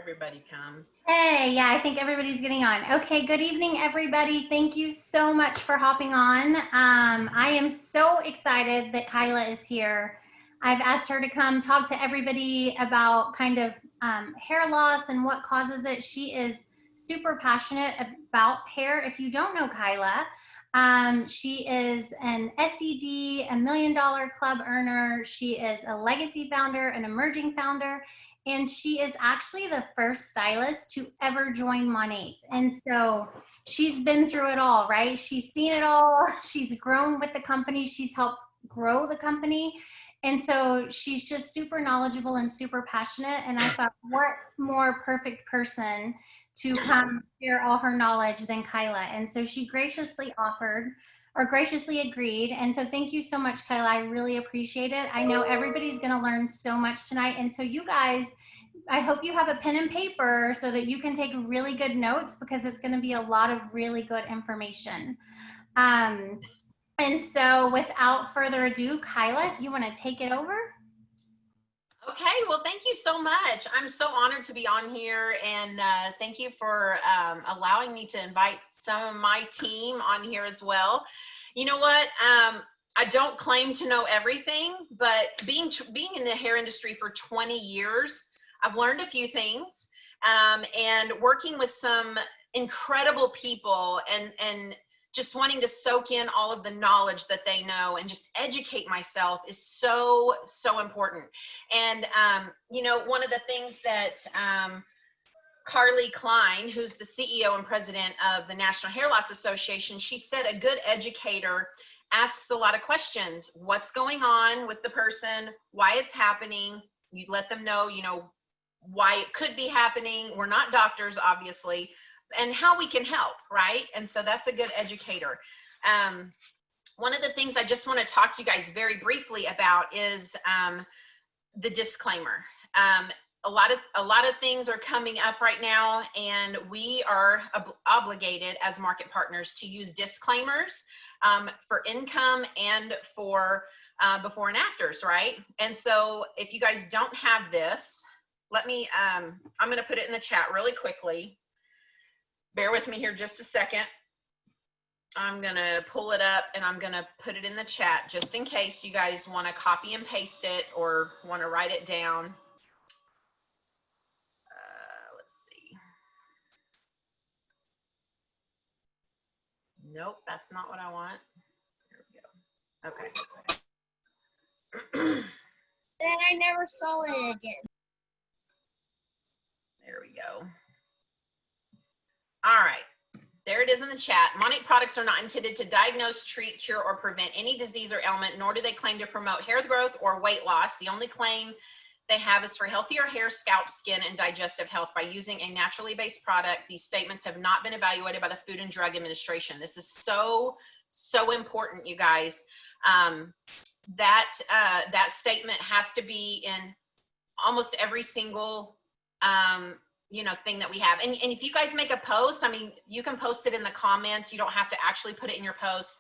everybody comes. Hey, yeah, I think everybody's getting on. Okay, good evening, everybody. Thank you so much for hopping on. I am so excited that Kyla is here. I've asked her to come talk to everybody about kind of hair loss and what causes it. She is super passionate about hair. If you don't know Kyla, she is an SED, $1 million club earner. She is a legacy founder, an emerging founder, and she is actually the first stylist to ever join Monat. And so she's been through it all, right? She's seen it all. She's grown with the company. She's helped grow the company. And so she's just super knowledgeable and super passionate. And I thought, what more perfect person to come share all her knowledge than Kyla? And so she graciously agreed. And so thank you so much, Kyla. I really appreciate it. I know everybody's going to learn so much tonight. And so you guys, I hope you have a pen and paper so that you can take really good notes, because it's going to be a lot of really good information. And so without further ado, Kyla, you want to take it over? Okay, well, thank you so much. I'm so honored to be on here, and thank you for allowing me to invite some of my team on here as well. You know what? I don't claim to know everything, but being in the hair industry for 20 years, I've learned a few things, and working with some incredible people and just wanting to soak in all of the knowledge that they know and just educate myself is so, so important. And, you know, one of the things that Carly Klein, who's the CEO and president of the National Hair Loss Association, she said a good educator asks a lot of questions. What's going on with the person, why it's happening. You let them know, you know, why it could be happening. We're not doctors, obviously, and how we can help, right? And so that's a good educator. One of the things I just want to talk to you guys very briefly about is the disclaimer. A lot of things are coming up right now, and we are obligated as market partners to use disclaimers for income and for before and afters, right? And so if you guys don't have this, let me, I'm going to put it in the chat really quickly. Bear with me here just a second. I'm going to pull it up and I'm going to put it in the chat just in case you guys want to copy and paste it or want to write it down. Let's see. Nope, that's not what I want. There we go. Okay. Then I never saw it again. There we go. All right, there it is in the chat. Monat products are not intended to diagnose, treat, cure, or prevent any disease or ailment, nor do they claim to promote hair growth or weight loss. The only claim they have is for healthier hair, scalp, skin, and digestive health by using a naturally based product. These statements have not been evaluated by the Food and Drug Administration. This is so, so important, you guys. That statement has to be in almost every single you know, thing that we have. And if you guys make a post, I mean, you can post it in the comments. You don't have to actually put it in your post.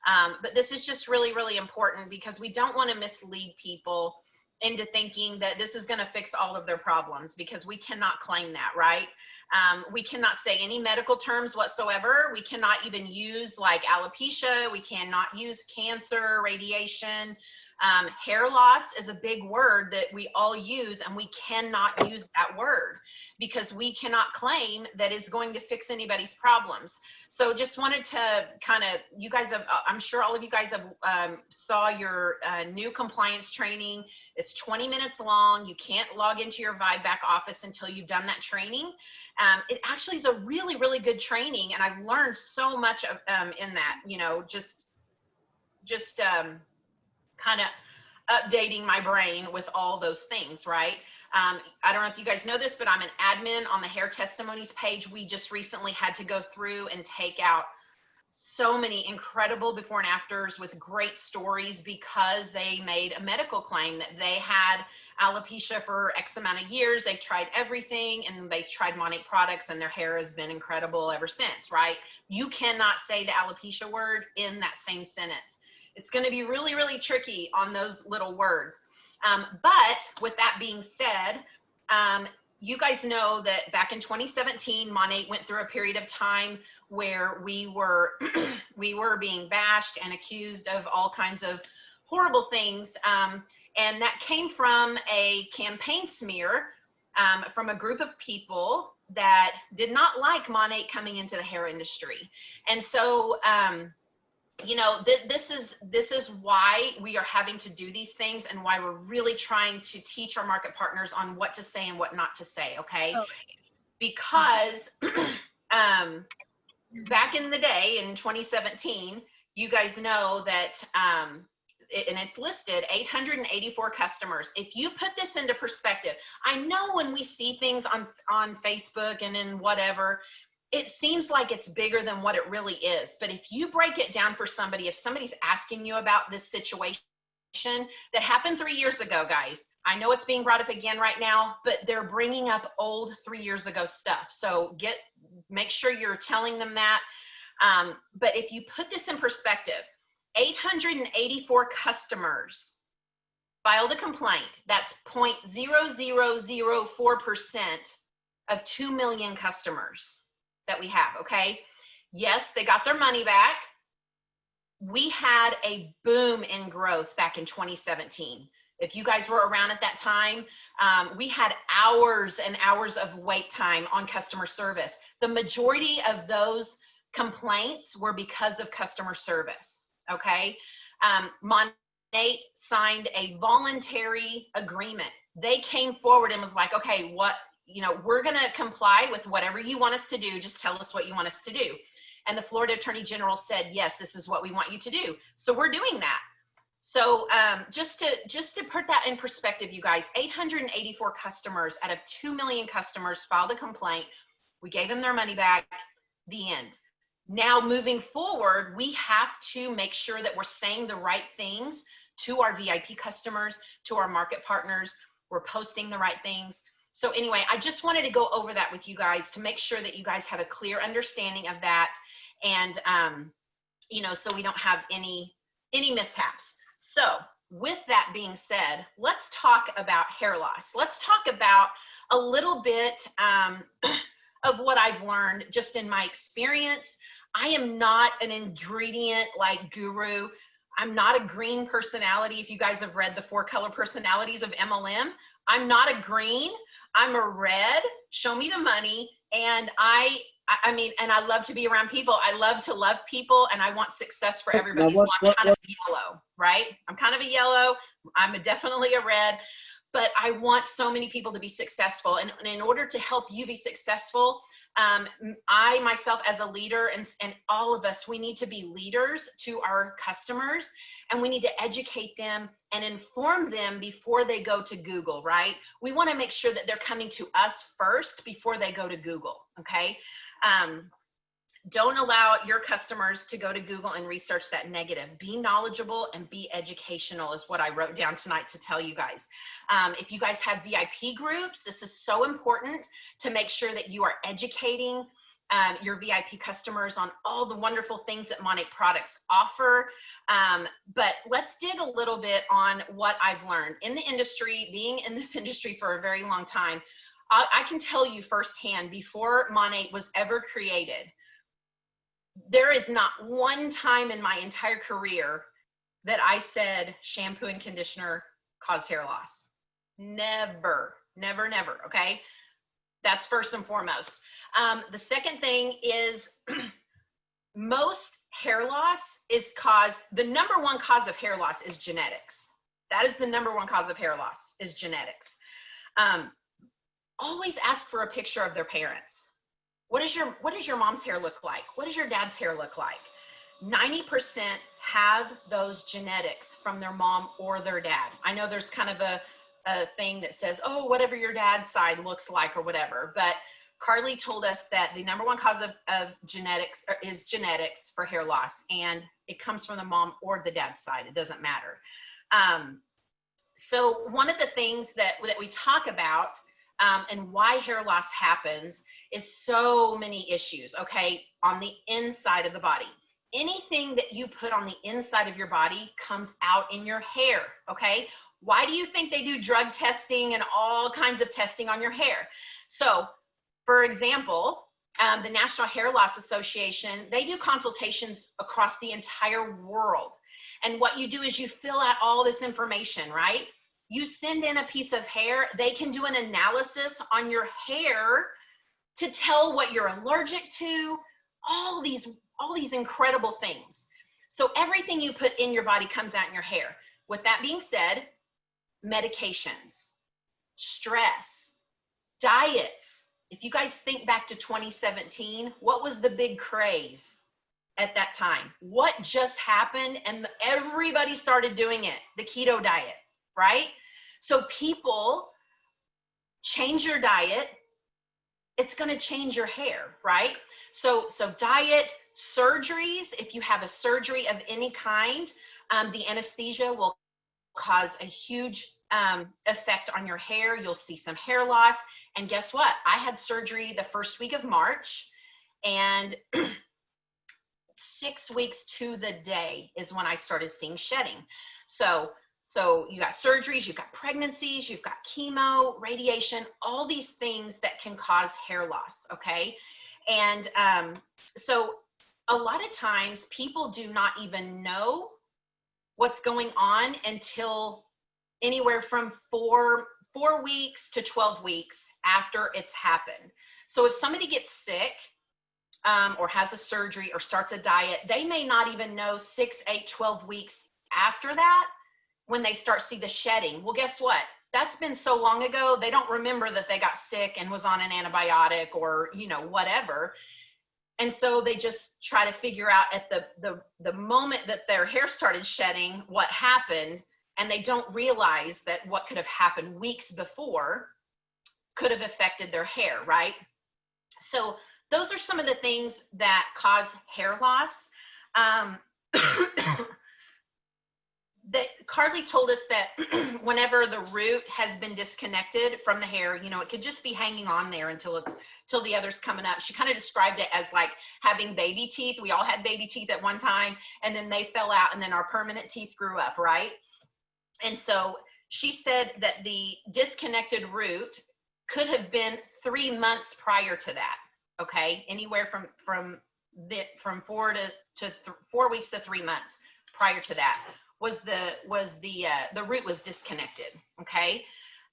But this is just really, really important, because we don't want to mislead people into thinking that this is going to fix all of their problems, because we cannot claim that, right? We cannot say any medical terms whatsoever. We cannot even use like alopecia. We cannot use cancer, radiation. Hair loss is a big word that we all use, and we cannot use that word because we cannot claim that it's going to fix anybody's problems. So just wanted to kind of, you guys have, I'm sure all of you guys have saw your new compliance training. It's 20 minutes long. You can't log into your Vibe back office until you've done that training. It actually is a really, really good training, and I've learned so much of, in that, you know, just kind of updating my brain with all those things, right? I don't know if you guys know this, but I'm an admin on the hair testimonies page. We just recently had to go through and take out so many incredible before and afters with great stories, because they made a medical claim that they had alopecia for X amount of years. They've tried everything, and they've tried Monat products, and their hair has been incredible ever since, right? You cannot say the alopecia word in that same sentence. It's going to be really, really tricky on those little words. But with that being said, you guys know that back in 2017, Monat went through a period of time where we were we were being bashed and accused of all kinds of horrible things. And that came from a campaign smear from a group of people that did not like Monat coming into the hair industry. And so, you know, this is why we are having to do these things, and why we're really trying to teach our market partners on what to say and what not to say, okay? Because back in the day, in 2017, you guys know that, and it's listed 884 customers. If you put this into perspective, I know when we see things on Facebook and in whatever, it seems like it's bigger than what it really is. But if you break it down for somebody, if somebody's asking you about this situation that happened 3 years ago, guys, I know it's being brought up again right now, but they're bringing up old 3 years ago stuff. So make sure you're telling them that. But if you put this in perspective, 884 customers filed a complaint. That's 0.0004% of 2 million customers that we have, okay? Yes, they got their money back. We had a boom in growth back in 2017. If you guys were around at that time, we had hours and hours of wait time on customer service. The majority of those complaints were because of customer service, okay? Monat signed a voluntary agreement. They came forward and was like, okay, we're gonna comply with whatever you want us to do. Just tell us what you want us to do. And the Florida Attorney General said, yes, this is what we want you to do. So we're doing that. So just to put that in perspective, you guys, 884 customers out of 2 million customers filed a complaint. We gave them their money back, the end. Now moving forward, we have to make sure that we're saying the right things to our VIP customers, to our market partners. We're posting the right things. So anyway, I just wanted to go over that with you guys to make sure that you guys have a clear understanding of that, and so we don't have any mishaps. So with that being said, let's talk about hair loss. Let's talk about a little bit of what I've learned just in my experience. I am not an ingredient like guru. I'm not a green personality. If you guys have read the 4 color personalities of MLM, I'm not a green. I'm a red. Show me the money. And I love to be around people. I love to love people, and I want success for everybody. So I'm kind of a yellow, right? I'm kind of a yellow. I'm definitely a red, but I want so many people to be successful. And in order to help you be successful, I myself as a leader, and all of us, we need to be leaders to our customers, and we need to educate them and inform them before they go to Google, right? We want to make sure that they're coming to us first before they go to Google, okay? Don't allow your customers to go to Google and research that negative. Be knowledgeable and be educational is what I wrote down tonight to tell you guys. If you guys have VIP groups, this is so important to make sure that you are educating your VIP customers on all the wonderful things that Monat products offer. But let's dig a little bit on what I've learned in the industry, being in this industry for a very long time. I can tell you firsthand, before Monat was ever created, there is not one time in my entire career that I said shampoo and conditioner caused hair loss. Never, never, never, okay? That's first and foremost. The second thing is most hair loss is the number one cause of hair loss is genetics. That is the number one cause of hair loss, is genetics. Always ask for a picture of their parents. What does your mom's hair look like? What does your dad's hair look like? 90% have those genetics from their mom or their dad. I know there's kind of a thing that says, oh, whatever your dad's side looks like or whatever, but Carly told us that the number one cause of genetics is genetics for hair loss, and it comes from the mom or the dad's side. It doesn't matter. So one of the things that we talk about and why hair loss happens is so many issues, okay, on the inside of the body. Anything that you put on the inside of your body comes out in your hair, okay? Why do you think they do drug testing and all kinds of testing on your hair? So, for example, the National Hair Loss Association, they do consultations across the entire world. And what you do is you fill out all this information, right? You send in a piece of hair, they can do an analysis on your hair to tell what you're allergic to, all these incredible things. So everything you put in your body comes out in your hair. With that being said, medications, stress, diets. If you guys think back to 2017, what was the big craze at that time? What just happened? And everybody started doing it, the keto diet, right? So people change your diet, it's going to change your hair, right? So diet, surgeries, if you have a surgery of any kind, the anesthesia will cause a huge effect on your hair. You'll see some hair loss. And guess what? I had surgery the first week of March, and 6 weeks to the day is when I started seeing shedding. So you got surgeries, you've got pregnancies, you've got chemo, radiation, all these things that can cause hair loss, okay? And so a lot of times people do not even know what's going on until anywhere from four weeks to 12 weeks after it's happened. So if somebody gets sick or has a surgery or starts a diet, they may not even know 6, 8, 12 weeks after that when they start see the shedding. Well, guess what? That's been so long ago, they don't remember that they got sick and was on an antibiotic or, whatever. And so they just try to figure out at the moment that their hair started shedding what happened, and they don't realize that what could have happened weeks before could have affected their hair, right? So those are some of the things that cause hair loss. Carly told us that whenever the root has been disconnected from the hair, it could just be hanging on there until the other's coming up. She kind of described it as like having baby teeth. We all had baby teeth at one time, and then they fell out, and then our permanent teeth grew up, right? And so she said that the disconnected root could have been 3 months prior to that, okay? Anywhere from 4 weeks to 3 months prior to that was the root was disconnected, okay?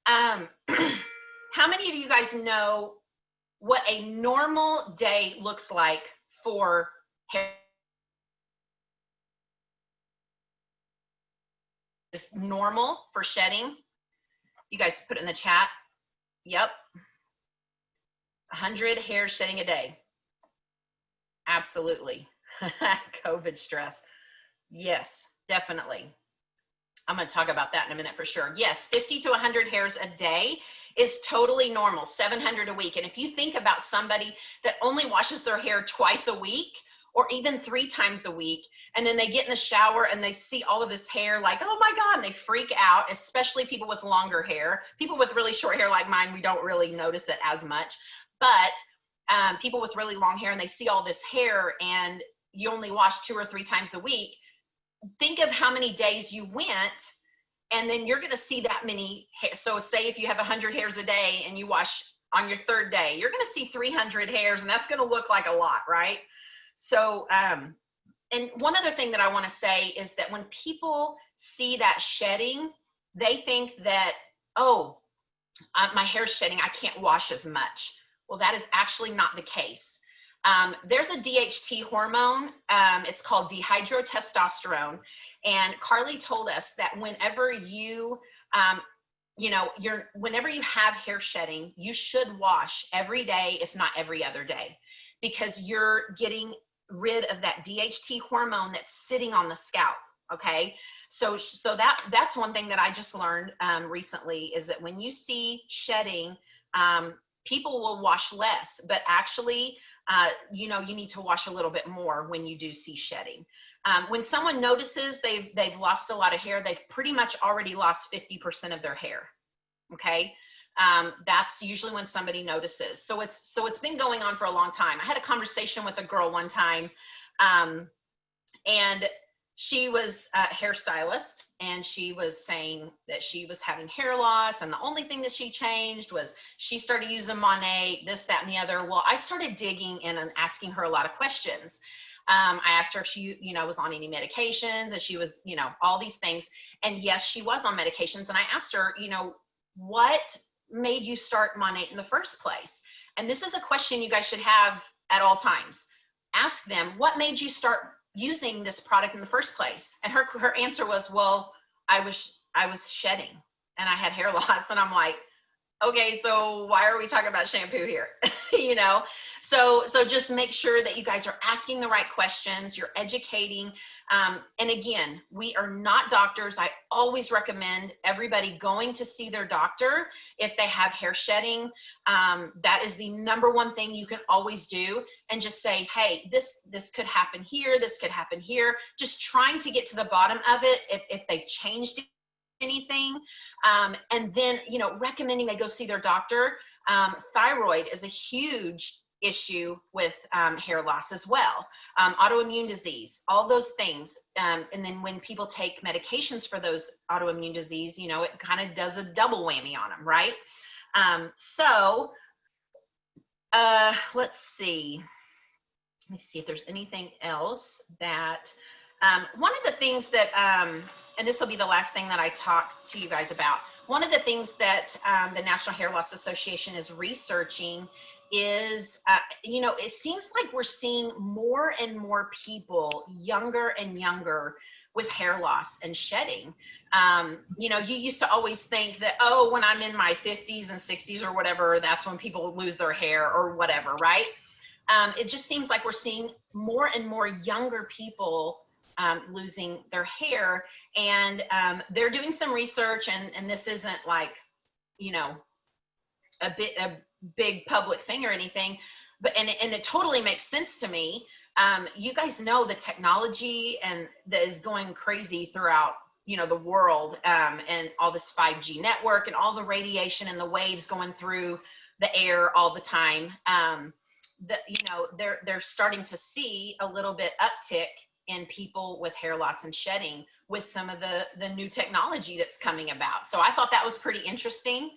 How many of you guys know what a normal day looks like for hair? Is normal for shedding? You guys put it in the chat. Yep. 100 hairs shedding a day. Absolutely. COVID stress. Yes, definitely. I'm going to talk about that in a minute for sure. Yes, 50 to 100 hairs a day is totally normal, 700 a week. And if you think about somebody that only washes their hair twice a week or even 3 times a week, and then they get in the shower and they see all of this hair like, oh my God, and they freak out, especially people with longer hair. People with really short hair like mine, we don't really notice it as much. But people with really long hair and they see all this hair and you only wash 2 or 3 times a week, think of how many days you went, and then you're going to see that many hair. So say if you have 100 hairs a day and you wash on your 3rd day, you're going to see 300 hairs, and that's going to look like a lot, right? So, and one other thing that I want to say is that when people see that shedding, they think that, oh, my hair's shedding, I can't wash as much. Well, that is actually not the case. There's a DHT hormone, it's called dihydrotestosterone, and Carly told us that whenever you, whenever you have hair shedding, you should wash every day, if not every other day, because you're getting rid of that DHT hormone that's sitting on the scalp, okay? So that's one thing that I just learned recently, is that when you see shedding, people will wash less, but actually, you need to wash a little bit more when you do see shedding. When someone notices they've lost a lot of hair, they've pretty much already lost 50% of their hair, okay? That's usually when somebody notices. So it's been going on for a long time. I had a conversation with a girl one time, and she was a hairstylist, and she was saying that she was having hair loss, and the only thing that she changed was she started using Monat, this, that, and the other. Well, I started digging in and asking her a lot of questions. I asked her if she, was on any medications, and she was, all these things. And yes, she was on medications. And I asked her, what made you start Monat in the first place? And this is a question you guys should have at all times. Ask them, what made you start using this product in the first place? And her answer was, well, I was shedding and I had hair loss. And I'm like, okay, so why are we talking about shampoo here? So just make sure that you guys are asking the right questions, you're educating. And again, we are not doctors. I always recommend everybody going to see their doctor if they have hair shedding. That is the number one thing you can always do, and just say, hey, this could happen here, this could happen here. Just trying to get to the bottom of it if they've changed anything, and then recommending they go see their doctor. Thyroid is a huge issue with hair loss as well. Autoimmune disease, all those things, and then when people take medications for those autoimmune disease, it kind of does a double whammy on them, right? Let's see if there's anything else that one of the things that and this will be the last thing that I talk to you guys about. One of the things that the National Hair Loss Association is researching is, it seems like we're seeing more and more people, younger and younger, with hair loss and shedding. You used to always think that, oh, when I'm in my 50s and 60s or whatever, that's when people lose their hair or whatever, right? It just seems like we're seeing more and more younger people losing their hair, and they're doing some research, and this isn't like, a big public thing or anything, but and it totally makes sense to me. You guys know the technology and that is going crazy throughout the world, and all this 5G network and all the radiation and the waves going through the air all the time. They're starting to see a little bit uptick in people with hair loss and shedding with some of the new technology that's coming about. So I thought that was pretty interesting.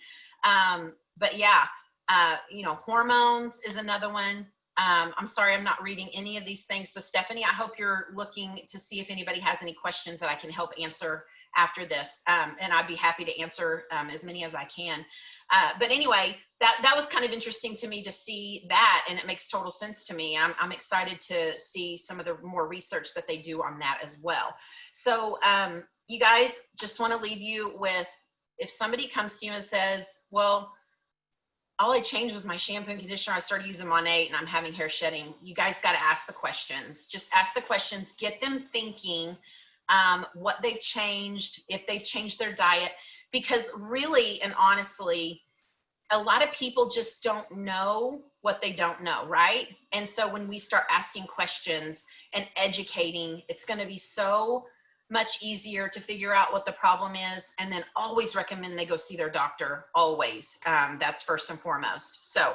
But yeah, hormones is another one. I'm sorry, I'm not reading any of these things. So Stephanie, I hope you're looking to see if anybody has any questions that I can help answer after this. And I'd be happy to answer as many as I can. But anyway, that was kind of interesting to me to see that, and it makes total sense to me. I'm excited to see some of the more research that they do on that as well. So you guys, just want to leave you with, if somebody comes to you and says, well, all I changed was my shampoo and conditioner, I started using Monat and I'm having hair shedding, you guys got to ask the questions. Just ask the questions, get them thinking what they've changed, if they've changed their diet, because really and honestly, a lot of people just don't know what they don't know, right? And so when we start asking questions and educating, it's going to be so much easier to figure out what the problem is, and then always recommend they go see their doctor, always. That's first and foremost. So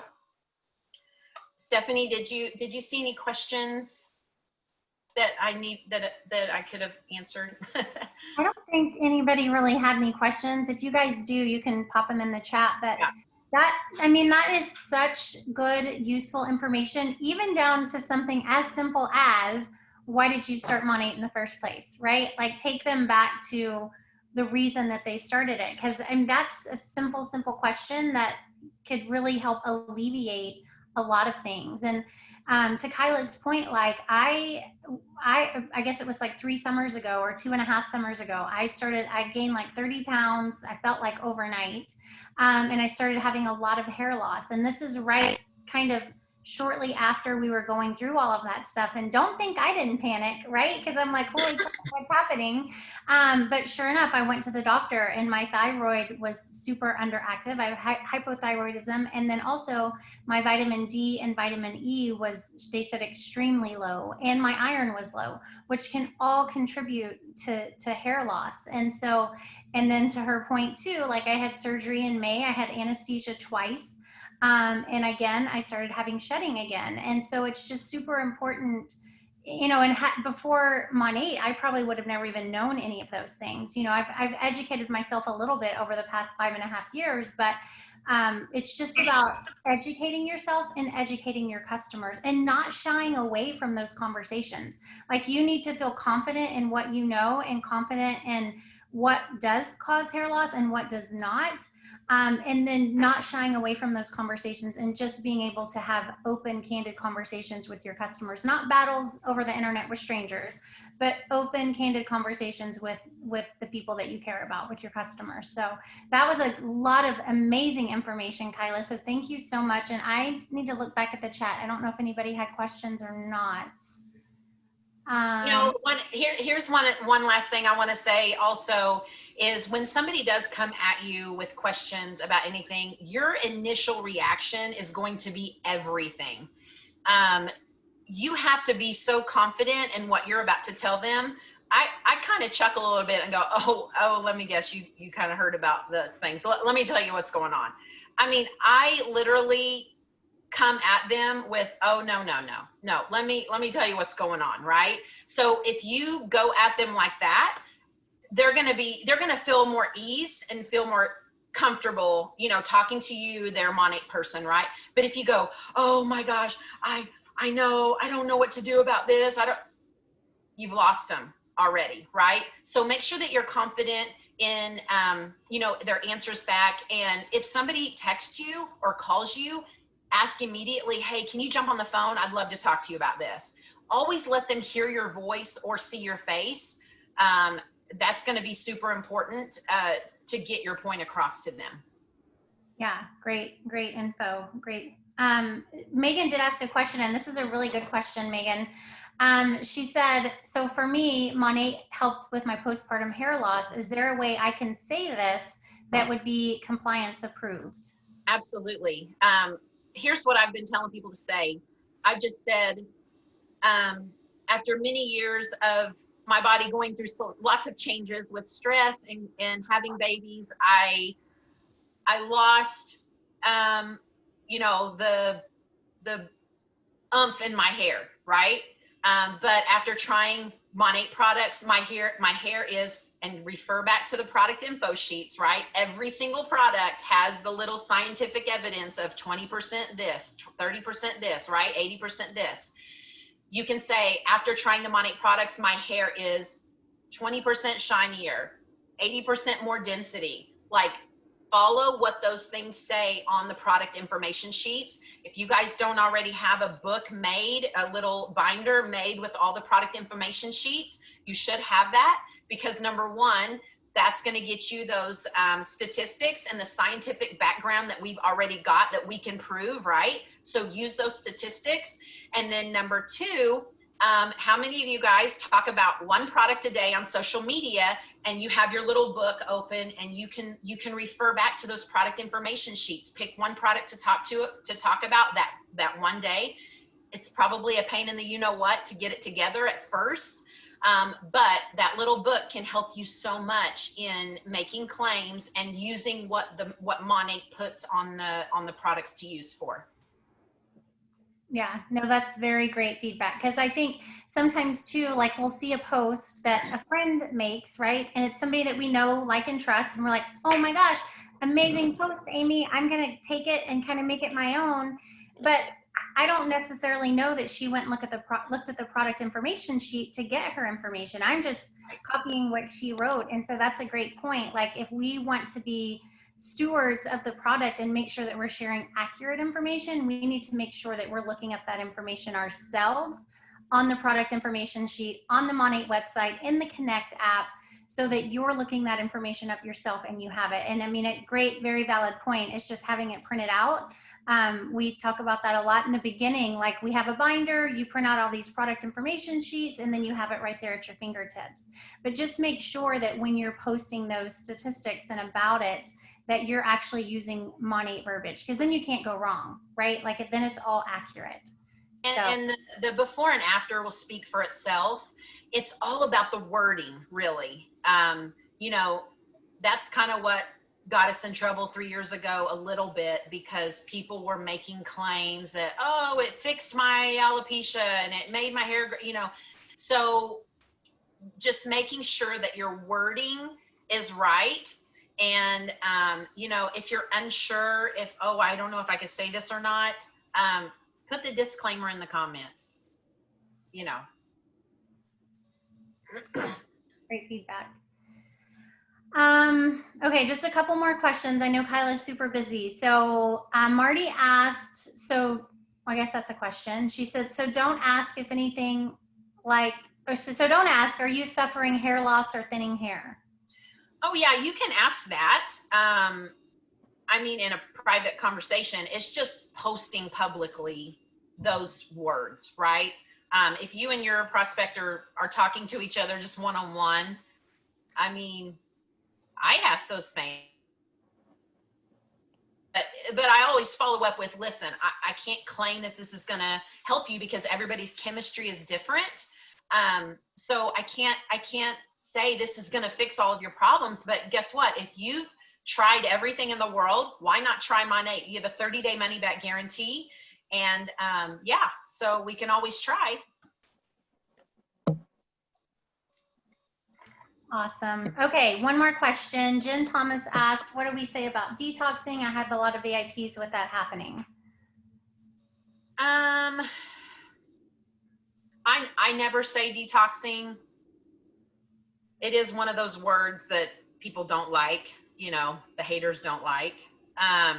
Stephanie, did you see any questions that I could have answered? I don't think anybody really had any questions. If you guys do, you can pop them in the chat. But yeah. That is such good, useful information, even down to something as simple as, why did you start Monat in the first place, right? Like, take them back to the reason that they started it. Because that's a simple question that could really help alleviate a lot of things. And to Kyla's point, like I guess it was like 3 summers ago or 2.5 summers ago, I gained like 30 pounds. I felt like overnight. And I started having a lot of hair loss. And this is right kind of shortly after we were going through all of that stuff. And don't think I didn't panic, right? Because I'm like, holy crap, what's happening? But sure enough, I went to the doctor and my thyroid was super underactive. I have hypothyroidism. And then also my vitamin D and vitamin E was, they said, extremely low. And my iron was low, which can all contribute to hair loss. And so, and then to her point too, like I had surgery in May, I had anesthesia twice. And again, I started having shedding again. And so it's just super important you know, and before Monat, I probably would have never even known any of those things. You know, I've educated myself a little bit over the past 5.5 years, but it's just about educating yourself and educating your customers and not shying away from those conversations. Like, you need to feel confident in what you know and confident in what does cause hair loss and what does not. And then not shying away from those conversations and just being able to have open, candid conversations with your customers, not battles over the internet with strangers, but open, candid conversations with the people that you care about, with your customers. So that was a lot of amazing information, Kyla. So thank you so much. And I need to look back at the chat. I don't know if anybody had questions or not. You know, here's one last thing I want to say also is, when somebody does come at you with questions about anything, your initial reaction is going to be everything. You have to be so confident in what you're about to tell them. I kind of chuckle a little bit and go, oh, let me guess, you kind of heard about this thing. So let me tell you what's going on. I mean, I literally come at them with, oh, no, let me tell you what's going on, right? So if you go at them like that, they're going to feel more ease and feel more comfortable, you know, talking to you, their Monat person, right? But if you go, oh my gosh, I don't know what to do about this, you've lost them already, right? So make sure that you're confident in, you know, their answers back. And if somebody texts you or calls you, ask immediately, hey, can you jump on the phone? I'd love to talk to you about this. Always let them hear your voice or see your face. That's going to be super important to get your point across to them. Yeah, great info. Great. Megan did ask a question, and this is a really good question, Megan. She said, so for me, Monat helped with my postpartum hair loss. Is there a way I can say this that would be compliance approved? Absolutely. Here's what I've been telling people to say. I've just said, after many years of my body going through lots of changes with stress and having babies, I lost, you know, the oomph in my hair, right? But after trying Monat products, my hair is, and refer back to the product info sheets, right? Every single product has the little scientific evidence of 20% this, 30% this, right? 80% this. You can say, after trying the Monat products, my hair is 20% shinier, 80% more density. Like, follow what those things say on the product information sheets. If you guys don't already have a book made, a little binder made with all the product information sheets, you should have that, because number one, that's going to get you those statistics and the scientific background that we've already got that we can prove, right? So use those statistics. And then number two, how many of you guys talk about one product a day on social media, and you have your little book open and you can refer back to those product information sheets? Pick one product to talk about that one day. It's probably a pain in the you-know-what to get it together at first. But that little book can help you so much in making claims and using what Monat puts on the products to use for. Yeah, no, that's very great feedback. Because I think sometimes too, like, we'll see a post that a friend makes, right? And it's somebody that we know, like, and trust. And we're like, oh my gosh, amazing post, Amy. I'm going to take it and kind of make it my own. But I don't necessarily know that she went and looked at the product information sheet to get her information. I'm just copying what she wrote. And so that's a great point. Like, if we want to be stewards of the product and make sure that we're sharing accurate information, we need to make sure that we're looking at that information ourselves on the product information sheet, on the Monat website, in the Connect app, so that you're looking that information up yourself and you have it. And I mean, a great, very valid point is just having it printed out. We talk about that a lot in the beginning. Like, we have a binder, you print out all these product information sheets, and then you have it right there at your fingertips. But just make sure that when you're posting those statistics and about it, that you're actually using Monat verbiage, because then you can't go wrong, right? Like, then it's all accurate. And the before and after will speak for itself. It's all about the wording, really. You know, that's kind of what got us in trouble 3 years ago a little bit because people were making claims that, oh, it fixed my alopecia and it made my hair, so just making sure that your wording is right. And, if you're unsure if, oh, I don't know if I could say this or not, put the disclaimer in the comments, Great feedback. Okay, just a couple more questions. I know Kyla's super busy. So Marty asked, so I guess that's a question. She said, so don't ask if anything so don't ask, are you suffering hair loss or thinning hair? Oh yeah, you can ask that. In a private conversation, it's just posting publicly those words, right? If you and your prospector are talking to each other just one-on-one, I ask those things. But I always follow up with, listen, I can't claim that this is going to help you because everybody's chemistry is different. So I can't say this is going to fix all of your problems. But guess what? If you've tried everything in the world, why not try Monat? You have a 30-day money-back guarantee. And so we can always try. Awesome. Okay, one more question. Jen Thomas asked, what do we say about detoxing? I had a lot of VIPs with that happening. I never say detoxing. It is one of those words that people don't like, the haters don't like. I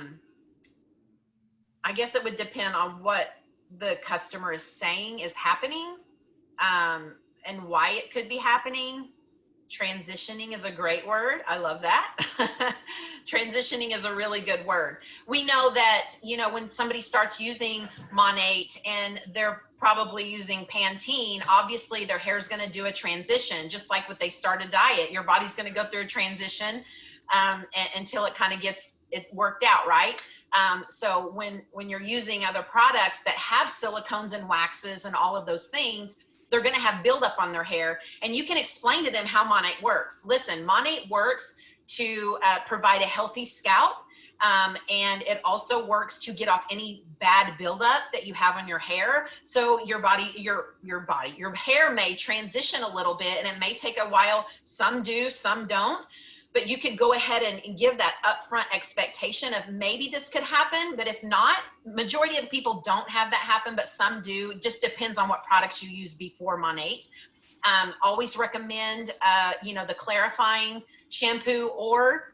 guess it would depend on what the customer is saying is happening, and why it could be happening. Transitioning is a great word. I love that. Transitioning is a really good word. We know that, when somebody starts using Monat and they're probably using Pantene, obviously their hair is going to do a transition, just like when they start a diet. Your body's going to go through a transition until it kind of gets it worked out, right? So when you're using other products that have silicones and waxes and all of those things, they're going to have buildup on their hair, and you can explain to them how Monat works. Listen, Monat works to provide a healthy scalp, and it also works to get off any bad buildup that you have on your hair. So your hair may transition a little bit, and it may take a while. Some do, some don't. But you could go ahead and give that upfront expectation of maybe this could happen, but if not, majority of the people don't have that happen, but some do. It just depends on what products you use before Monat. Always recommend, the clarifying shampoo, or,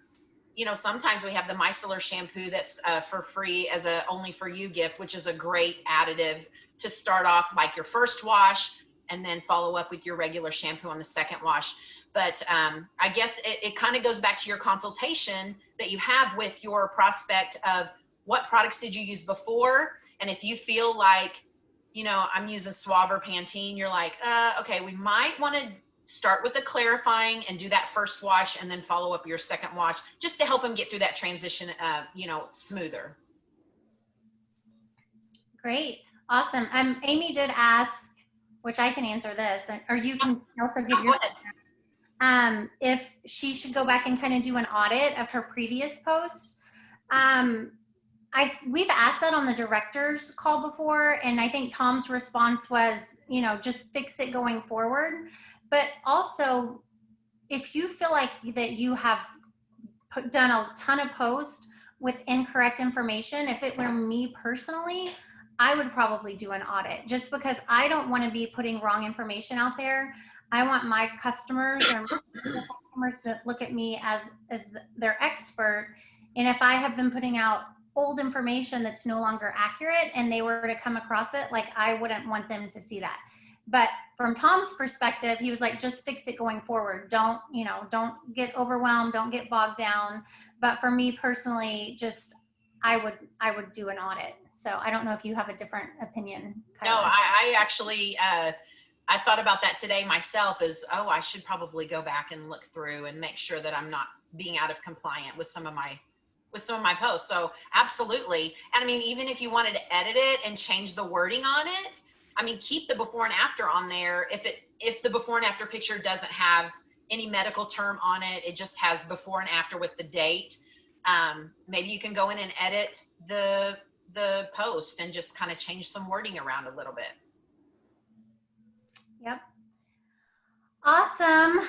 sometimes we have the micellar shampoo that's for free as a only for you gift, which is a great additive to start off like your first wash and then follow up with your regular shampoo on the second wash. But I guess it kind of goes back to your consultation that you have with your prospect of what products did you use before? And if you feel like, I'm using Suave or Pantene, you're like, okay, we might want to start with the clarifying and do that first wash and then follow up your second wash just to help them get through that transition, smoother. Great. Awesome. Amy did ask, which I can answer this, or you can also give your if she should go back and kind of do an audit of her previous post. We've asked that on the director's call before, and I think Tom's response was, just fix it going forward. But also, if you feel like that you have done a ton of posts with incorrect information, if it were me personally, I would probably do an audit, just because I don't want to be putting wrong information out there. I want my customers or customers to look at me as their expert. And if I have been putting out old information that's no longer accurate and they were to come across it, like, I wouldn't want them to see that. But from Tom's perspective, he was like, just fix it going forward. Don't get overwhelmed. Don't get bogged down. But for me personally, I would do an audit. So I don't know if you have a different opinion, Kyla. No, I actually, I thought about that today myself I should probably go back and look through and make sure that I'm not being out of compliant with some of my posts. So absolutely. And even if you wanted to edit it and change the wording on it, keep the before and after on there. If the before and after picture doesn't have any medical term on it, it just has before and after with the date. maybe you can go in and edit the post and just kind of change some wording around a little bit. Yep. Awesome.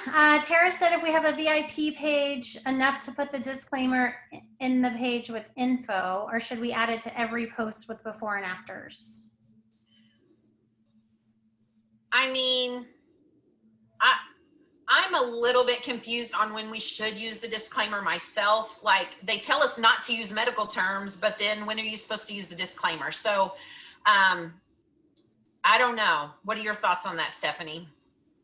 Tara said if we have a VIP page, enough to put the disclaimer in the page with info, or should we add it to every post with before and afters? I mean, I'm a little bit confused on when we should use the disclaimer myself. Like, they tell us not to use medical terms, but then when are you supposed to use the disclaimer? So I don't know. What are your thoughts on that, Stephanie?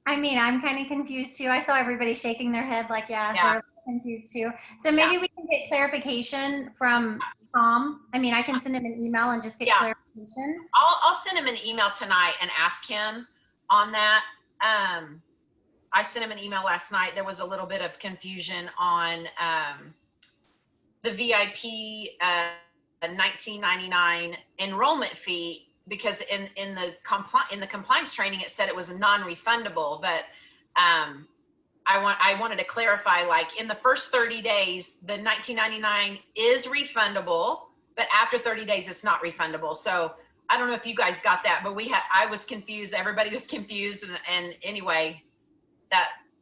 I mean, I'm kind of confused too. I saw everybody shaking their head like, yeah. They're confused too. So maybe we can get clarification from Tom. I mean, I can send him an email and just get clarification. I'll send him an email tonight and ask him on that. I sent him an email last night. There was a little bit of confusion on the VIP $19.99 enrollment fee, because in the compliance training it said it was non-refundable, but I wanted to clarify, like, in the first 30 days the $19.99 is refundable, but after 30 days it's not refundable. So I don't know if you guys got that, but I was confused, everybody was confused, and anyway,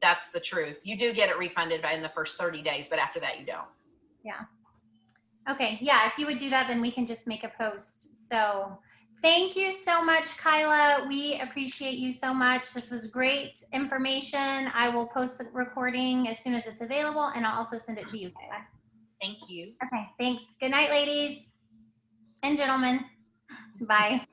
that's the truth. You do get it refunded in the first 30 days, but after that you don't. Yeah. Okay. Yeah. If you would do that, then we can just make a post. So thank you so much, Kyla. We appreciate you so much. This was great information. I will post the recording as soon as it's available, and I'll also send it to you, Kyla. Thank you. Okay. Thanks. Good night, ladies and gentlemen. Bye.